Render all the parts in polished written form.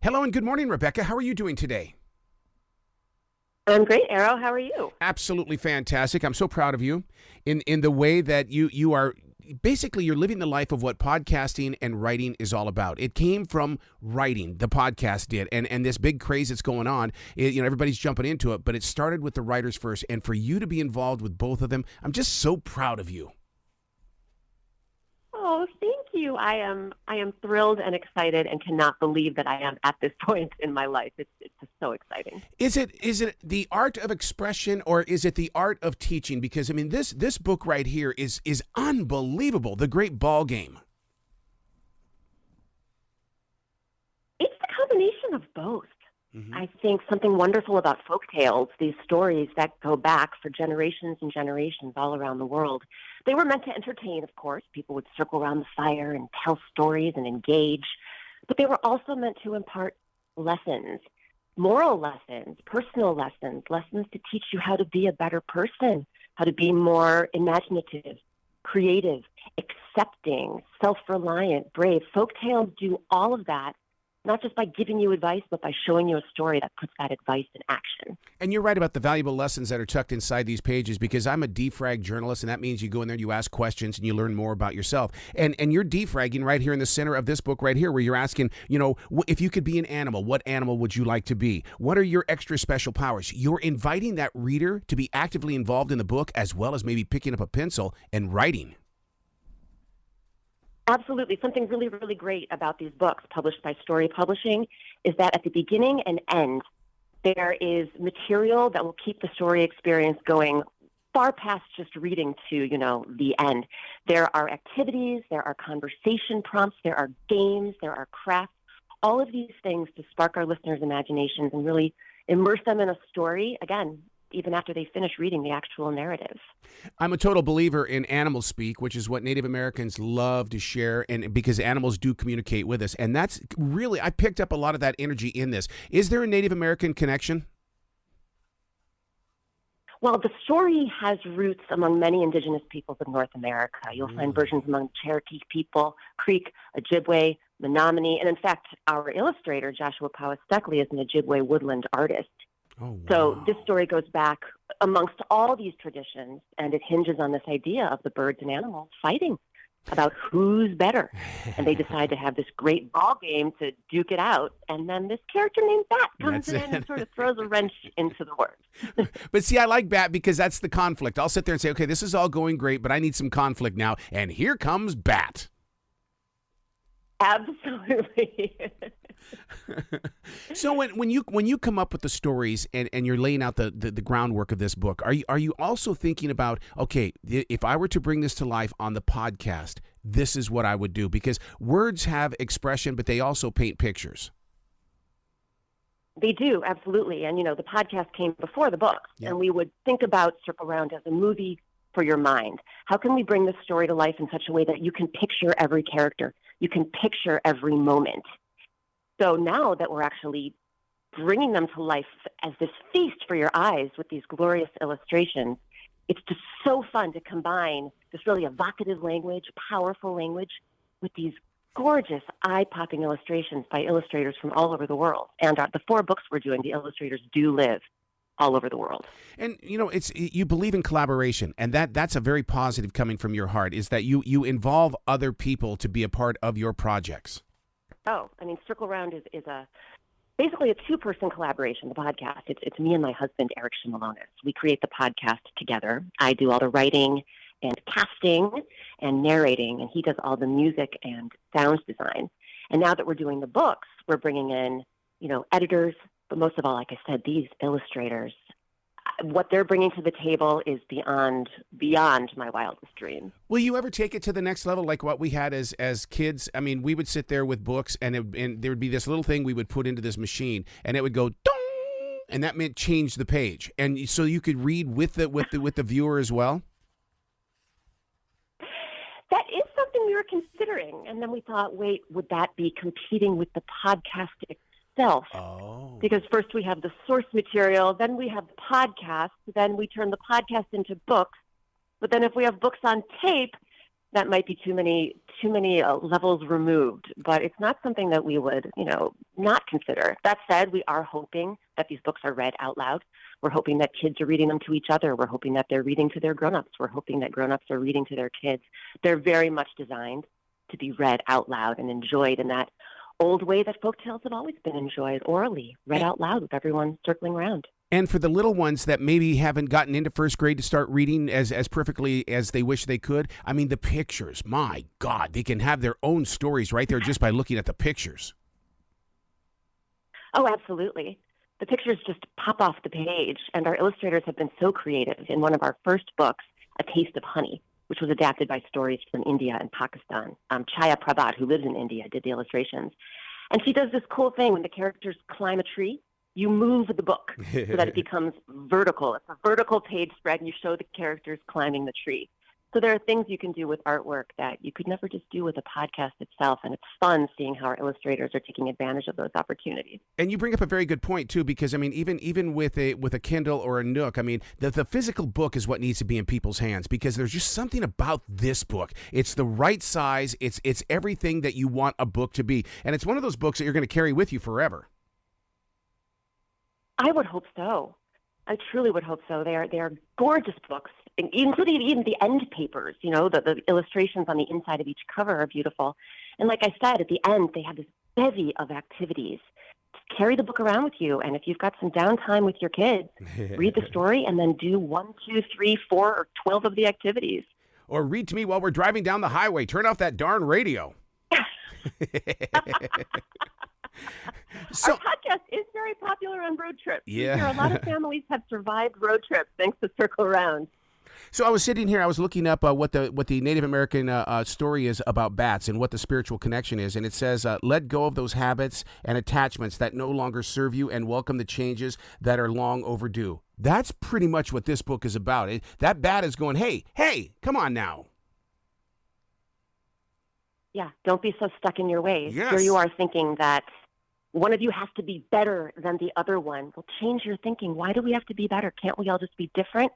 Hello and good morning, Rebecca. How are you doing today? I'm great, Arrow. How are you? Absolutely fantastic. I'm so proud of you in the way that you are basically you're living the life of what podcasting and writing is all about. It came from writing, the podcast did, and this big craze that's going on. Everybody's jumping into it, but it started with the writers first, and for you to be involved with both of them, I'm just so proud of you. Oh, thank you. I am thrilled and excited and cannot believe that I am at this point in my life. It's just so exciting. Is it the art of expression or is it the art of teaching? Because I mean this book right here is unbelievable. The Great Ball Game. It's a combination of both. Mm-hmm. I think something wonderful about folktales, these stories that go back for generations and generations all around the world. They were meant to entertain, of course. People would circle around the fire and tell stories and engage. But they were also meant to impart lessons, moral lessons, personal lessons, lessons to teach you how to be a better person, how to be more imaginative, creative, accepting, self-reliant, brave. Folktales do all of that, not just by giving you advice, but by showing you a story that puts that advice in action. And you're right about the valuable lessons that are tucked inside these pages, because I'm a defrag journalist, and that means you go in there and you ask questions and you learn more about yourself. And you're defragging right here in the center of this book right here, where you're asking, if you could be an animal, what animal would you like to be? What are your extra special powers? You're inviting that reader to be actively involved in the book, as well as maybe picking up a pencil and writing. Absolutely. Something really, really great about these books published by Story Publishing is that at the beginning and end, there is material that will keep the story experience going far past just reading to, the end. There are activities, there are conversation prompts, there are games, there are crafts, all of these things to spark our listeners' imaginations and really immerse them in a story, again, even after they finish reading the actual narrative. I'm a total believer in animal speak, which is what Native Americans love to share, and because animals do communicate with us. And that's really, I picked up a lot of that energy in this. Is there a Native American connection? Well, the story has roots among many indigenous peoples of North America. You'll find versions among Cherokee people, Creek, Ojibwe, Menominee, and in fact, our illustrator, Joshua Powell-Stuckley, is an Ojibwe woodland artist. Oh, wow. So this story goes back amongst all these traditions, and it hinges on this idea of the birds and animals fighting about who's better. And they decide to have this great ball game to duke it out, and then this character named Bat comes in and sort of throws a wrench into the works. But see, I like Bat because that's the conflict. I'll sit there and say, okay, this is all going great, but I need some conflict now, and here comes Bat. Absolutely. So when you come up with the stories and you're laying out the groundwork of this book, are you also thinking about, okay, if I were to bring this to life on the podcast, this is what I would do? Because words have expression, but they also paint pictures. They do, absolutely. And, the podcast came before the book, and we would think about Circle Round as a movie for your mind. How can we bring this story to life in such a way that you can picture every character? You can picture every moment. So now that we're actually bringing them to life as this feast for your eyes with these glorious illustrations, it's just so fun to combine this really evocative language, powerful language, with these gorgeous, eye-popping illustrations by illustrators from all over the world. And the 4 books we're doing, the illustrators do live all over the world. And, you believe in collaboration, and that's a very positive coming from your heart, is that you involve other people to be a part of your projects. Oh, Circle Round is basically a 2-person collaboration, the podcast. It's me and my husband, Eric Shimalonis. We create the podcast together. I do all the writing and casting and narrating, and he does all the music and sound design. And now that we're doing the books, we're bringing in, editors, but most of all, like I said, these illustrators. What they're bringing to the table is beyond my wildest dreams. Will you ever take it to the next level, like what we had as kids? I mean, we would sit there with books, and there would be this little thing we would put into this machine, and it would go dong, and that meant change the page, and so you could read with the viewer as well. That is something we were considering, and then we thought, wait, would that be competing with the podcast itself? Oh. Because first we have the source material, then we have the podcast, then we turn the podcast into books. But then if we have books on tape, that might be too many levels removed, but it's not something that we would, not consider. That said, we are hoping that these books are read out loud. We're hoping that kids are reading them to each other. We're hoping that they're reading to their grown-ups. We're hoping that grown-ups are reading to their kids. They're very much designed to be read out loud and enjoyed in that old way that folktales have always been enjoyed, orally, read out loud with everyone circling around. And for the little ones that maybe haven't gotten into first grade to start reading as perfectly as they wish they could, I mean, the pictures, my God, they can have their own stories right there just by looking at the pictures. Oh, absolutely. The pictures just pop off the page, and our illustrators have been so creative. In one of our first books, A Taste of Honey, which was adapted by stories from India and Pakistan, Chaya Prabhat, who lives in India, did the illustrations. And she does this cool thing when the characters climb a tree. You move the book so that it becomes vertical. It's a vertical page spread, and you show the characters climbing the tree. So there are things you can do with artwork that you could never just do with a podcast itself, and it's fun seeing how our illustrators are taking advantage of those opportunities. And you bring up a very good point, too, because, I mean, even with a Kindle or a Nook, I mean, the physical book is what needs to be in people's hands, because there's just something about this book. It's the right size. It's everything that you want a book to be. And it's one of those books that you're going to carry with you forever. I would hope so. I truly would hope so. They are gorgeous books, including even the end papers. The illustrations on the inside of each cover are beautiful. And like I said, at the end, they have this bevy of activities. Just carry the book around with you, and if you've got some downtime with your kids, read the story and then do 1, 2, 3, 4, or 12 of the activities. Or read to me while we're driving down the highway. Turn off that darn radio. Our podcast is very popular on road trips. Yeah. A lot of families have survived road trips thanks to Circle Around. So I was sitting here, I was looking up what the Native American story is about bats and what the spiritual connection is. And it says, let go of those habits and attachments that no longer serve you and welcome the changes that are long overdue. That's pretty much what this book is about. That bat is going, hey, come on now. Yeah, don't be so stuck in your ways. Yes. Here you are thinking that one of you has to be better than the other one. Well, change your thinking. Why do we have to be better? Can't we all just be different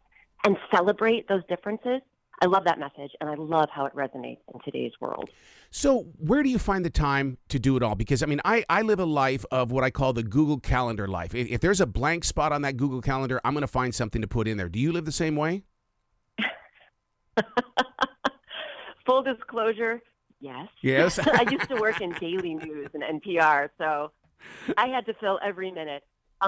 and celebrate those differences? I love that message, and I love how it resonates in today's world. So where do you find the time to do it all? Because, I mean, I live a life of what I call the Google Calendar life. If there's a blank spot on that Google Calendar, I'm going to find something to put in there. Do you live the same way? Full disclosure, yes. Yes. I used to work in daily news and NPR, so I had to fill every minute.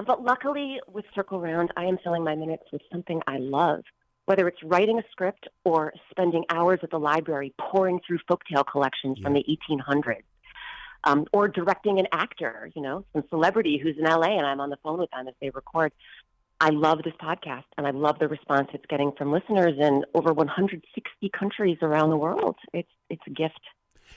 But luckily, with Circle Round, I am filling my minutes with something I love, whether it's writing a script or spending hours at the library pouring through folktale collections from the 1800s, or directing an actor, some celebrity who's in LA, and I'm on the phone with them as they record. I love this podcast, and I love the response it's getting from listeners in over 160 countries around the world. It's a gift.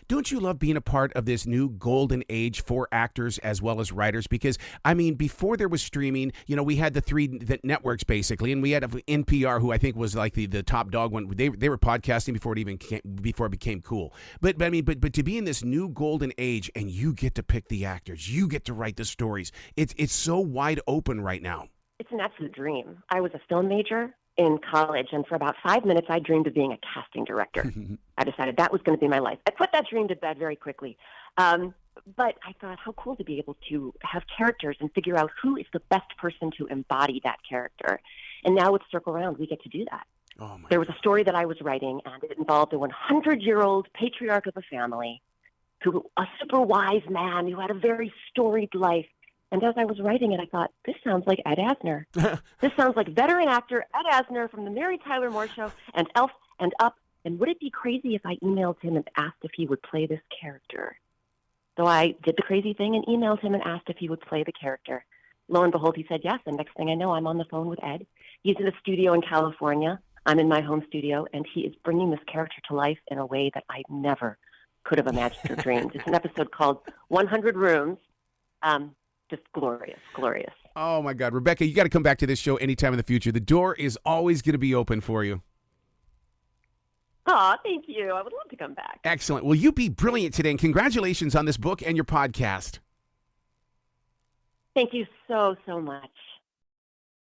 Don't you love being a part of this new golden age for actors as well as writers? Because, I mean, before there was streaming, we had the networks basically, and we had NPR, who I think was like the top dog when they were podcasting before it became cool. But to be in this new golden age, and you get to pick the actors, you get to write the stories. It's so wide open right now. It's an absolute dream. I was a film major in college, and for about 5 minutes, I dreamed of being a casting director. I decided that was going to be my life. I put that dream to bed very quickly. But I thought, how cool to be able to have characters and figure out who is the best person to embody that character. And now with Circle Round, we get to do that. There was a story that I was writing, and it involved a 100-year-old patriarch of a family, a super wise man who had a very storied life. And as I was writing it, I thought, this sounds like Ed Asner. This sounds like veteran actor Ed Asner from the Mary Tyler Moore Show and Elf and Up. And would it be crazy if I emailed him and asked if he would play this character? So I did the crazy thing and emailed him and asked if he would play the character. Lo and behold, he said yes. And next thing I know, I'm on the phone with Ed. He's in a studio in California. I'm in my home studio, and he is bringing this character to life in a way that I never could have imagined or dreamed. It's an episode called 100 Rooms. Just glorious. Oh, my God. Rebecca, you got to come back to this show anytime in the future. The door is always going to be open for you. Oh, thank you. I would love to come back. Excellent. Well, you be brilliant today, and congratulations on this book and your podcast. Thank you so much.